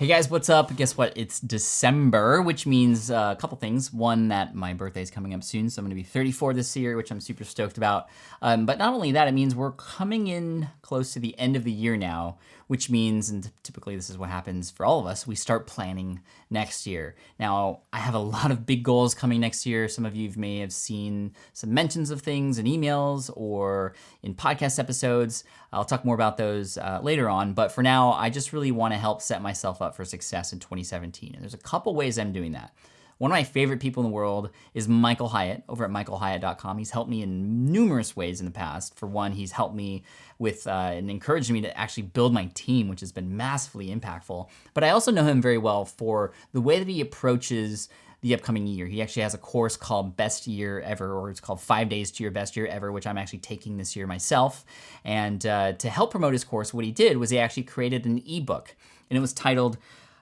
Hey guys, what's up? Guess what? It's December, which means a couple things. One, that my birthday is coming up soon, so I'm going to be 34 this year, which I'm super stoked about. But not only that, it means we're coming in close to the end of the year now, which means, and typically this is what happens for all of us, we start planning next year. Now, I have a lot of big goals coming next year. Some of you may have seen some mentions of things in emails or in podcast episodes. I'll talk more about those later on, but for now, I just really want to help set myself up for success in 2017. And there's a couple ways I'm doing that. One of my favorite people in the world is Michael Hyatt over at michaelhyatt.com. He's helped me in numerous ways in the past. For one, he's helped me with and encouraged me to actually build my team, which has been massively impactful. But I also know him very well for the way that he approaches the upcoming year. He actually has a course called Best Year Ever, or it's called 5 Days to Your Best Year Ever, which I'm actually taking this year myself. And to help promote his course, what he did was he actually created an ebook, and it was titled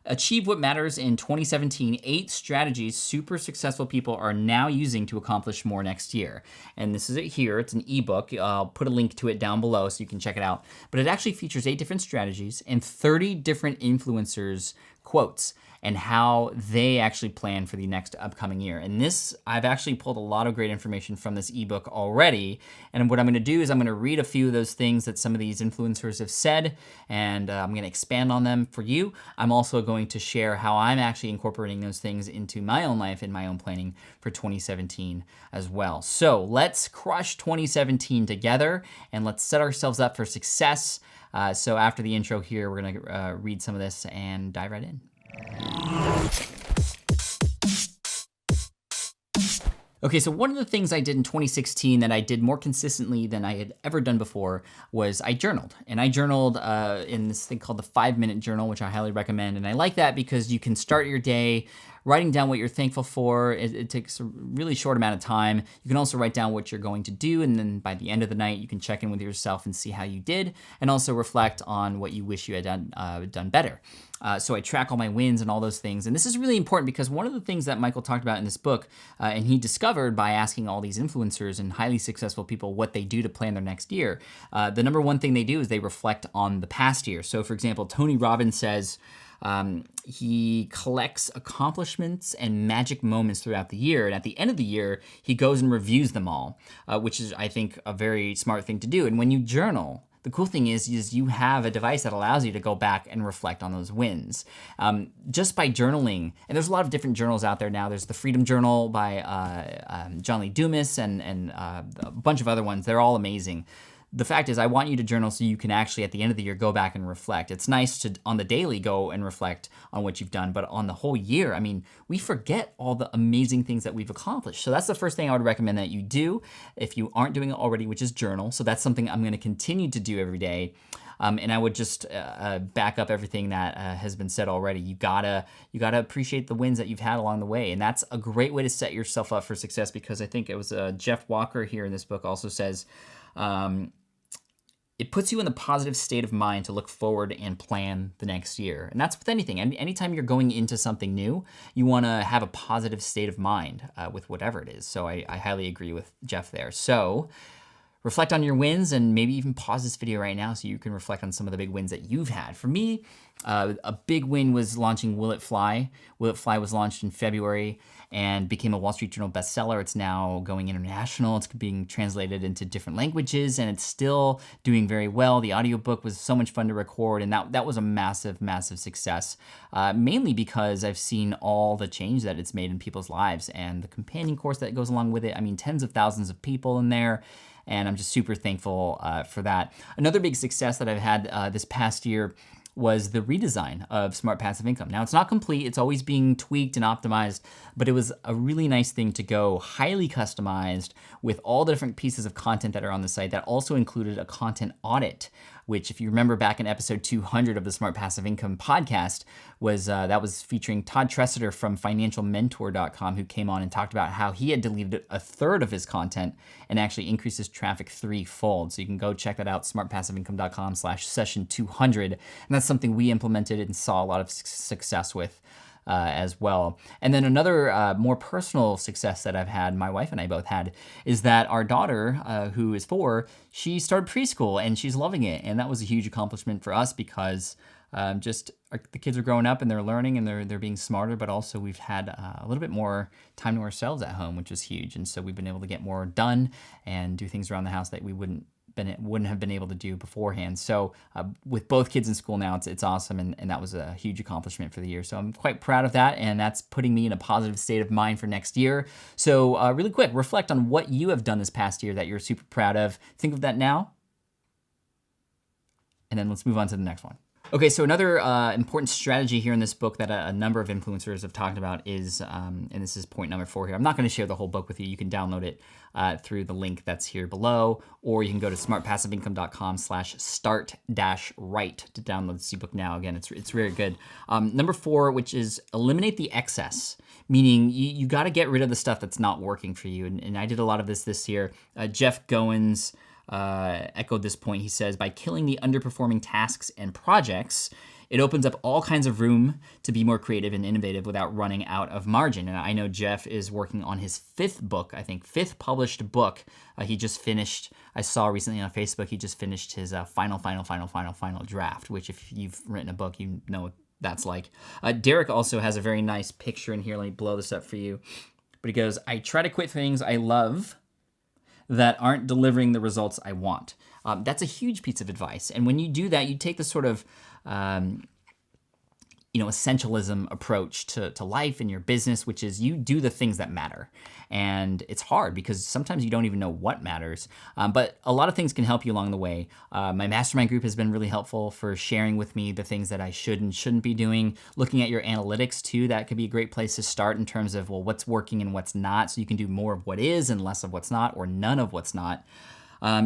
Achieve What Matters in 2017, 8 Strategies Super Successful People Are Now Using to Accomplish More Next Year. And this is it here. It's an ebook. I'll put a link to it down below so you can check it out. But it actually features 8 different strategies and 30 different influencers' quotes and how they actually plan for the next upcoming year. And this, I've actually pulled a lot of great information from this ebook already. And what I'm gonna do is I'm gonna read a few of those things that some of these influencers have said, and I'm gonna expand on them for you. I'm also going to share how I'm actually incorporating those things into my own life and my own planning for 2017 as well. So let's crush 2017 together, and let's set ourselves up for success. So after the intro here, we're gonna read some of this and dive right in. Okay, so one of the things I did in 2016 that I did more consistently than I had ever done before was I journaled. And I journaled in this thing called the 5-minute journal, which I highly recommend. And I like that because you can start your day writing down what you're thankful for. It takes a really short amount of time. You can also write down what you're going to do, and then by the end of the night, you can check in with yourself and see how you did, and also reflect on what you wish you had done better. So I track all my wins and all those things. And this is really important because one of the things that Michael talked about in this book, and he discovered by asking all these influencers and highly successful people what they do to plan their next year, the number one thing they do is they reflect on the past year. So for example, Tony Robbins says, he collects accomplishments and magic moments throughout the year. And at the end of the year, he goes and reviews them all, which is, I think, a very smart thing to do. And when you journal, the cool thing is you have a device that allows you to go back and reflect on those wins. Just by journaling, and there's a lot of different journals out there now. There's the Freedom Journal by John Lee Dumas and a bunch of other ones. They're all amazing. The fact is, I want you to journal so you can actually, at the end of the year, go back and reflect. It's nice to, on the daily, go and reflect on what you've done, but on the whole year, I mean, we forget all the amazing things that we've accomplished. So that's the first thing I would recommend that you do if you aren't doing it already, which is journal. So that's something I'm gonna continue to do every day. And I would just back up everything that has been said already. You gotta appreciate the wins that you've had along the way, and that's a great way to set yourself up for success. Because I think it was Jeff Walker here in this book also says, it puts you in the positive state of mind to look forward and plan the next year. And that's with anything. Anytime you're going into something new, you want to have a positive state of mind with whatever it is. So I highly agree with Jeff there. So reflect on your wins, and maybe even pause this video right now so you can reflect on some of the big wins that you've had. For me, a big win was launching Will It Fly. Will It Fly was launched in February and became a Wall Street Journal bestseller. It's now going international. It's being translated into different languages, and it's still doing very well. The audiobook was so much fun to record, and that was a massive, massive success, mainly because I've seen all the change that it's made in people's lives and the companion course that goes along with it. I mean, tens of thousands of people in there, and I'm just super thankful for that. Another big success that I've had this past year was the redesign of Smart Passive Income. Now, it's not complete, it's always being tweaked and optimized, but it was a really nice thing to go highly customized with all the different pieces of content that are on the site that also included a content audit, which, if you remember back in episode 200 of the Smart Passive Income podcast, that was featuring Todd Tressiter from financialmentor.com, who came on and talked about how he had deleted a third of his content and actually increased his traffic 3-fold. So you can go check that out, smartpassiveincome.com/session200. And that's something we implemented and saw a lot of success with as well. And then another more personal success that I've had, my wife and I both had, is that our daughter, who is 4, she started preschool and she's loving it. And that was a huge accomplishment for us because The kids are growing up and they're learning and they're being smarter, but also we've had a little bit more time to ourselves at home, which is huge. And so we've been able to get more done and do things around the house that we wouldn't have been able to do beforehand. So with both kids in school now, it's awesome, and that was a huge accomplishment for the year. So I'm quite proud of that, and that's putting me in a positive state of mind for next year. So really quick, reflect on what you have done this past year that you're super proud of. Think of that now, and then let's move on to the next one. Okay, so another important strategy here in this book that a number of influencers have talked about is, and this is point number 4 here. I'm not going to share the whole book with you. You can download it through the link that's here below, or you can go to smartpassiveincome.com/start-write to download this ebook now. Again, it's very good. Number 4, which is eliminate the excess, meaning you got to get rid of the stuff that's not working for you. And I did a lot of this year. Jeff Goins echoed this point. He says, by killing the underperforming tasks and projects, it opens up all kinds of room to be more creative and innovative without running out of margin. And I know Jeff is working on his 5th book, I think 5th published book. He just finished, I saw recently on Facebook, he just finished his final draft, which if you've written a book, you know what that's like. Derek also has a very nice picture in here. Let me blow this up for you. But he goes, I try to quit things I love that aren't delivering the results I want. That's a huge piece of advice. And when you do that, you take the sort of essentialism approach to life and your business, which is you do the things that matter. And it's hard because sometimes you don't even know what matters. But a lot of things can help you along the way. My mastermind group has been really helpful for sharing with me the things that I should and shouldn't be doing. Looking at your analytics too, that could be a great place to start in terms of, well, what's working and what's not, so you can do more of what is and less of what's not, or none of what's not.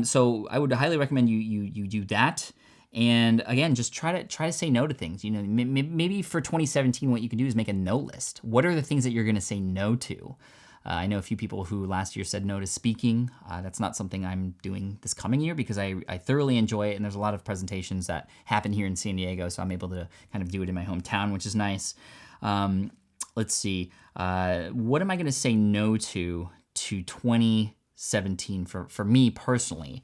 So I would highly recommend you do that. And again, just try to say no to things. Maybe for 2017, what you can do is make a no list. What are the things that you're going to say no to? I know a few people who last year said no to speaking. That's not something I'm doing this coming year because I thoroughly enjoy it, and there's a lot of presentations that happen here in San Diego, so I'm able to kind of do it in my hometown, which is nice. Let's see. What am I going to say no to 2017 for me personally?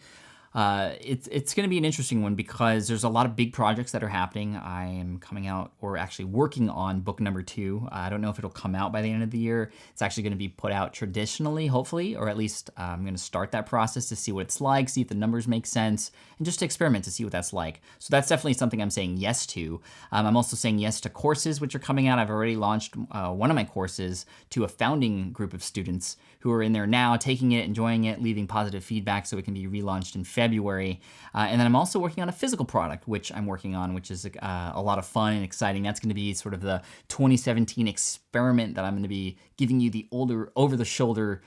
It's going to be an interesting one because there's a lot of big projects that are happening. I am coming out, or actually working on book number 2. I don't know if it'll come out by the end of the year. It's actually going to be put out traditionally, hopefully, or at least I'm going to start that process to see what it's like, see if the numbers make sense, and just to experiment to see what that's like. So that's definitely something I'm saying yes to. I'm also saying yes to courses which are coming out. I've already launched one of my courses to a founding group of students who are in there now, taking it, enjoying it, leaving positive feedback so it can be relaunched in February. And then I'm also working on a physical product, which I'm working on, which is a lot of fun and exciting. That's going to be sort of the 2017 experiment that I'm going to be giving you the over-the-shoulder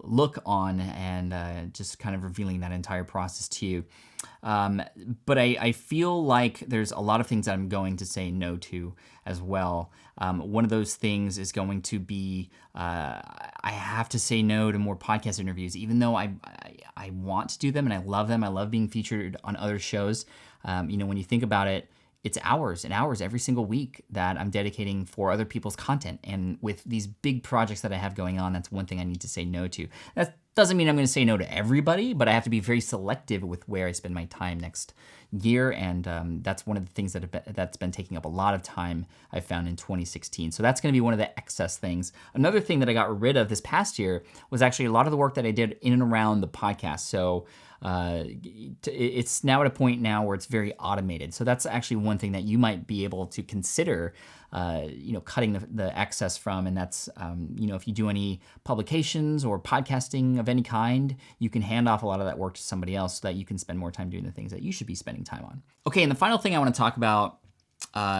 look on, and just kind of revealing that entire process to you. But I feel like there's a lot of things that I'm going to say no to as well. One of those things is going to be I have to say no to more podcast interviews, even though I want to do them and I love them. I love being featured on other shows. When you think about it, it's hours and hours every single week that I'm dedicating for other people's content. And with these big projects that I have going on, that's one thing I need to say no to. That doesn't mean I'm going to say no to everybody, but I have to be very selective with where I spend my time next year. And that's one of the things that's been taking up a lot of time I found in 2016. So that's going to be one of the excess things. Another thing that I got rid of this past year was actually a lot of the work that I did in and around the podcast. So it's now at a point now where it's very automated. So that's actually one thing that you might be able to consider, cutting the excess from. And that's, if you do any publications or podcasting of any kind, you can hand off a lot of that work to somebody else so that you can spend more time doing the things that you should be spending time on. Okay, and the final thing I want to talk about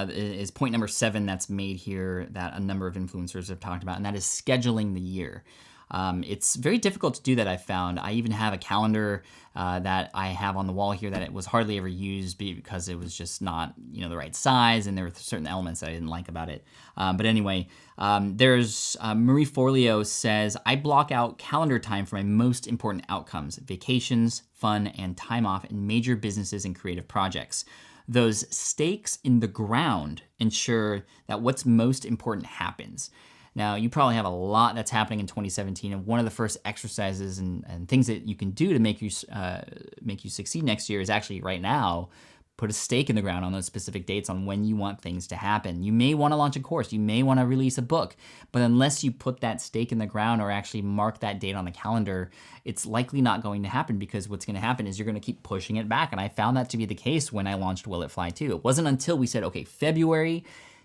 is point number 7 that's made here that a number of influencers have talked about, and that is scheduling the year. It's very difficult to do that, I've found. I even have a calendar that I have on the wall here that it was hardly ever used because it was just not, the right size, and there were certain elements that I didn't like about it. But anyway, there's Marie Forleo says, I block out calendar time for my most important outcomes: vacations, fun, and time off in major businesses and creative projects. Those stakes in the ground ensure that what's most important happens. Now, you probably have a lot that's happening in 2017, and one of the first exercises and things that you can do to make you succeed next year is actually right now put a stake in the ground on those specific dates on when you want things to happen. You may want to launch a course, you may want to release a book, but unless you put that stake in the ground or actually mark that date on the calendar, it's likely not going to happen, because what's going to happen is you're going to keep pushing it back. And I found that to be the case when I launched Will It Fly 2. It wasn't until we said, okay, February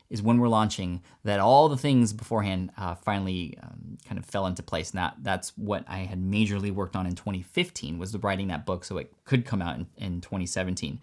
is when we're launching, that all the things beforehand finally kind of fell into place. And that's what I had majorly worked on in 2015, was writing that book so it could come out in 2017.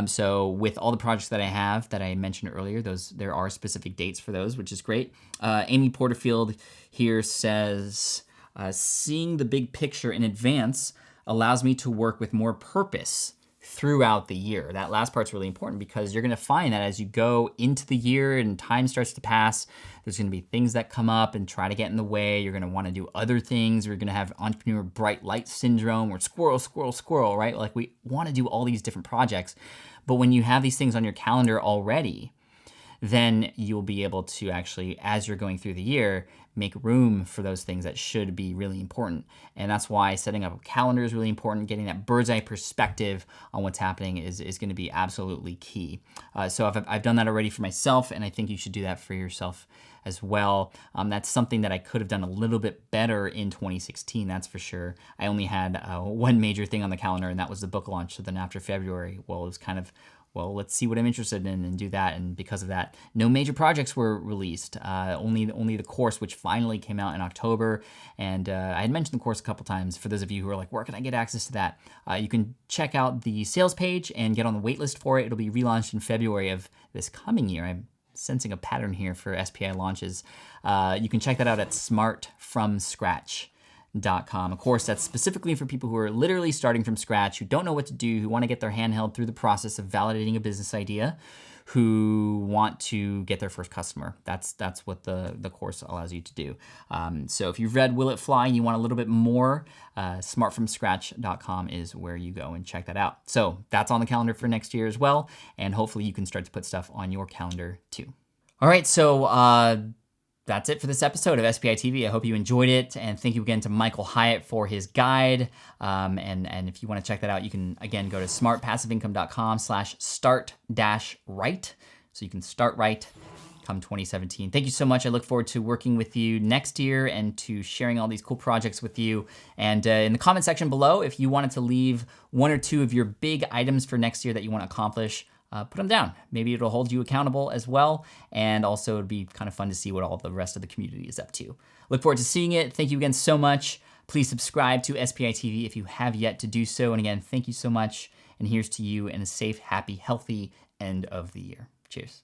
So with all the projects that I have that I mentioned earlier, there are specific dates for those, which is great. Amy Porterfield here says, seeing the big picture in advance allows me to work with more purpose throughout the year. That last part's really important, because you're going to find that as you go into the year and time starts to pass, there's going to be things that come up and try to get in the way. You're going to want to do other things. You're going to have entrepreneur bright light syndrome, or squirrel, right? Like, we want to do all these different projects. But when you have these things on your calendar already, then you'll be able to actually, as you're going through the year, make room for those things that should be really important. And that's why setting up a calendar is really important. Getting that bird's eye perspective on what's happening is going to be absolutely key. So I've done that already for myself, and I think you should do that for yourself as well. That's something that I could have done a little bit better in 2016, that's for sure. I only had one major thing on the calendar, and that was the book launch. So then after February, well, it was kind of, well, let's see what I'm interested in and do that. And because of that, no major projects were released. Only the course, which finally came out in October. And I had mentioned the course a couple times. For those of you who are like, where can I get access to that? You can check out the sales page and get on the wait list for it. It'll be relaunched in February of this coming year. I'm sensing a pattern here for SPI launches. You can check that out at smartfromscratch.com. Of course, that's specifically for people who are literally starting from scratch, who don't know what to do, who want to get their hand held through the process of validating a business idea, who want to get their first customer. That's what the course allows you to do. So if you've read Will It Fly and you want a little bit more, smartfromscratch.com is where you go and check that out. So that's on the calendar for next year as well, and hopefully you can start to put stuff on your calendar too. All right, so that's it for this episode of SPI TV. I hope you enjoyed it, and thank you again to Michael Hyatt for his guide. And if you want to check that out, you can again go to smartpassiveincome.com/start-right, so you can start right come 2017. Thank you so much. I look forward to working with you next year and to sharing all these cool projects with you. And in the comment section below, if you wanted to leave one or two of your big items for next year that you want to accomplish, put them down. Maybe it'll hold you accountable as well. And also it'd be kind of fun to see what all the rest of the community is up to. Look forward to seeing it. Thank you again so much. Please subscribe to SPI TV if you have yet to do so. And again, thank you so much. And here's to you and a safe, happy, healthy end of the year. Cheers.